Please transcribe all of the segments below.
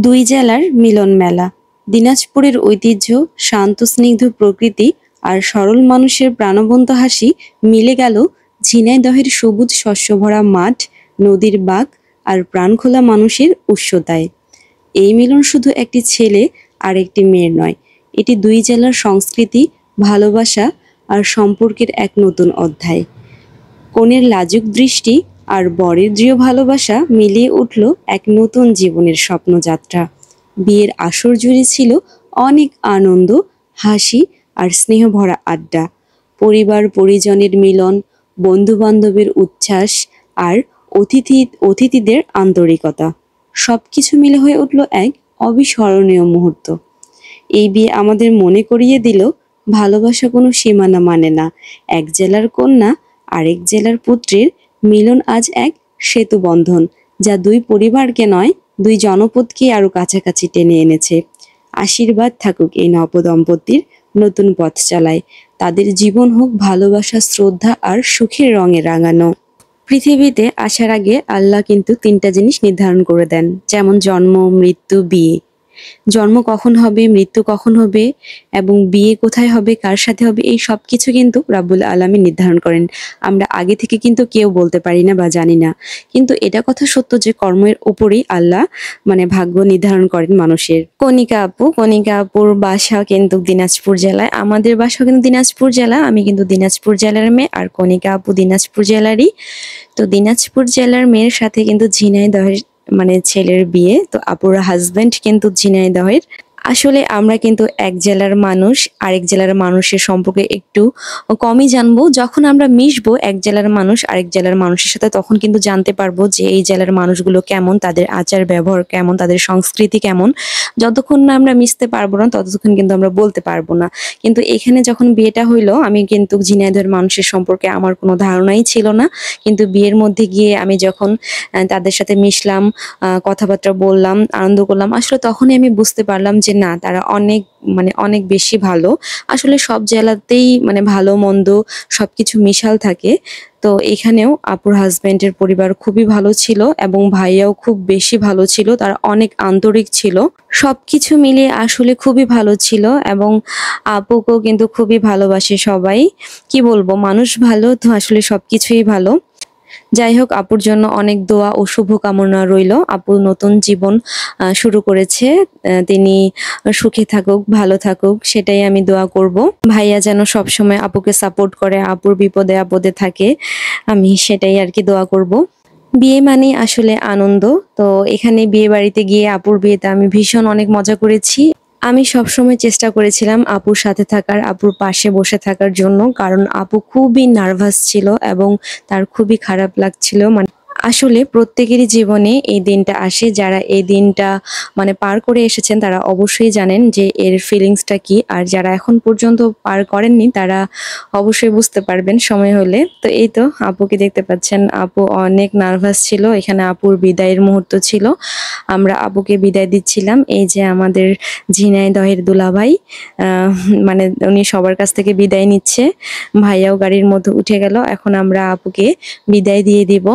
দুই জেলার মিলন মেলা। দিনাজপুরের ঐতিহ্য, শান্ত স্নিগ্ধ প্রকৃতি আর সরল মানুষের প্রাণবন্ত হাসি মিলে গেল ঝিনাইদহের সবুজ শস্যভরা মাঠ, নদীর বাঁক আর প্রাণখোলা মানুষের উষ্ণতায়। এই মিলন শুধু একটি ছেলে আর একটি মেয়ের নয়, এটি দুই জেলার সংস্কৃতি, ভালোবাসা আর সম্পর্কের এক নতুন অধ্যায়। কনের লাজুক দৃষ্টি আর বরের দৃঢ় ভালোবাসা মিলিয়ে উঠল এক নতুন জীবনের স্বপ্নযাত্রা। বিয়ের আসর জুড়ে ছিল অনেক আনন্দ, হাসি আর স্নেহভরা আড্ডা। পরিবার পরিজনের মিলন, বন্ধু বান্ধবের উচ্ছ্বাস আর অতিথিদের আন্তরিকতা, সবকিছু মিলে হয়ে উঠল এক অবিস্মরণীয় মুহূর্ত। এই বিয়ে আমাদের মনে করিয়ে দিল, ভালোবাসা কোনো সীমানা মানে না। এক জেলার কন্যা আরেক জেলার পুত্রের মিলন আজ এক সেতু বন্ধন, যা দুই পরিবারকে নয়, দুই জনপদকে আরো কাছাকাছি টেনে এনেছে। আশীর্বাদ থাকুক এই নবদম্পতির নতুন পথ চালায়, তাদের জীবন হোক ভালোবাসা, শ্রদ্ধা আর সুখের রঙে রাঙানো। পৃথিবীতে আসার আগে আল্লাহ কিন্তু তিনটা জিনিস নির্ধারণ করে দেন, যেমন জন্ম, মৃত্যু, বিয়ে। জন্ম কখন হবে, মৃত্যু কখন হবে এবং বিয়ে কোথায় হবে, কার সাথে হবে, এই সব কিছু কিন্তু রাব্বুল আলামিন নির্ধারণ করেন। আমরা আগে থেকে কিন্তু কেউ বলতে পারি না বা জানি না, কিন্তু এটা কথা সত্য যে কর্মের উপরেই আল্লাহ ভাগ্য নির্ধারণ করেন মানুষের। কণিকা আপুর বাসা কিন্তু দিনাজপুর জেলায়, আমাদের বাসা কিন্তু দিনাজপুর জেলা। আমি কিন্তু দিনাজপুর জেলার মেয়ে, আর কণিকা আপু দিনাজপুর জেলারই। তো দিনাজপুর জেলার মেয়ের সাথে কিন্তু ঝিনাইদহের ছেলের বিয়ে। তো আপুর হাজবেন্ড কিন্তু ঝিনাইদহের। আসলে আমরা কিন্তু এক জেলার মানুষ আরেক জেলার মানুষের সম্পর্কে একটু কমই জানবো। যখন আমরা মিশবো এক জেলার মানুষ আরেক জেলার মানুষের সাথে, তখন কিন্তু জানতে পারবো যে এই জেলার মানুষগুলো কেমন, তাদের আচার ব্যবহার কেমন, তাদের সংস্কৃতি কেমন। যতক্ষণ না আমরা মিশতে পারবো না ততক্ষণ কিন্তু আমরা বলতে পারবো না। কিন্তু এখানে যখন বিয়েটা হইলো, আমি কিন্তু ঝিনাইদহের মানুষের সম্পর্কে আমার কোনো ধারণাই ছিল না। কিন্তু বিয়ের মধ্যে গিয়ে আমি যখন তাদের সাথে মিশলাম, কথাবার্তা বললাম, আনন্দ করলাম, আসলে তখনই আমি বুঝতে পারলাম যে না, তারা অনেক বেশি ভালো। আসলে সব জেলাতেই ভালো মন্দ সবকিছু মিশাল থাকে। তো এখানেও আপুর হাজবেন্ডের পরিবার খুবই ভালো ছিল এবং ভাইয়াও খুব বেশি ভালো ছিল, তারা অনেক আন্তরিক ছিল। সবকিছু মিলিয়ে আসলে খুবই ভালো ছিল এবং আপুকেও কিন্তু খুবই ভালোবাসে সবাই। কি বলবো, মানুষ ভালো তো আসলে সবকিছুই ভালো। যাই হোক, আপুর জন্য অনেক দোয়া ও শুভকামনা রইল। আপু নতুন জীবন শুরু করেছে, তিনি সুখে থাকুক, ভালো থাকুক, সেটাই আমি দোয়া করব। ভাইয়া যেন সবসময় আপুকে সাপোর্ট করে, আপুর বিপদে আপদে থাকে, আমি সেটাই আর কি দোয়া করব। বিয়ে মানে আসলে আনন্দ। তো এখানে বিয়ে বাড়িতে গিয়ে আপুর বিয়েতে আমি ভীষণ অনেক মজা করেছি। আমি সবসময় চেষ্টা করেছিলাম আপুর সাথে থাকার, আপুর পাশে বসে থাকার জন্য, কারণ আপু খুবই নার্ভাস ছিল এবং তার খুবই খারাপ লাগছিল। আসলে প্রত্যেকেরই জীবনে এই দিনটা আসে, যারা এই দিনটা পার করে এসেছেন তারা অবশ্যই জানেন যে এর ফিলিংসটা কি, আর যারা এখন পর্যন্ত পার করেননি তারা অবশ্যই বুঝতে পারবেন সময় হলে। তো এই তো আপুকে দেখতে পাচ্ছেন, আপু অনেক নার্ভাস ছিল। এখানে আপুর বিদায়ের মুহূর্ত ছিল, আমরা আপুকে বিদায় দিচ্ছিলাম। এই যে আমাদের ঝিনাইদহের দুলাভাই, উনি সবার কাছ থেকে বিদায় নিচ্ছে। ভাইয়াও গাড়ির মধ্যে উঠে গেল, এখন আমরা আপুকে বিদায় দিয়ে দিব।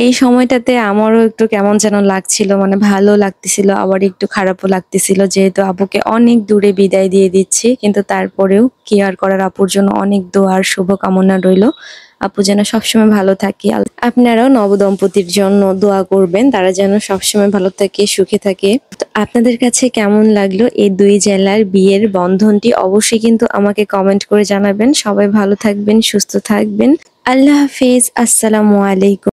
এই সময়টাতে আমারও একটু কেমন যেন লাগছিল, ভালো লাগতেছিল আবার একটু খারাপও লাগতেছিল, যেহেতু আপুকে অনেক দূরে বিদায় দিয়ে দিচ্ছি। কিন্তু তারপরেও কি আর করার, আপুর জন্য অনেক দোয়ার শুভকামনা রইল, আপু যেন সবসময় ভালো থাকে। আপনারাও নবদম্পতির জন্য দোয়া করবেন, তারা যেন সবসময় ভালো থাকে, সুখে থাকে। তো আপনাদের কাছে কেমন লাগলো এই দুই জেলার বিয়ের বন্ধনটি, অবশ্যই কিন্তু আমাকে কমেন্ট করে জানাবেন। সবাই ভালো থাকবেন, সুস্থ থাকবেন। আল্লাহ হাফেজ, আসসালামু আলাইকুম।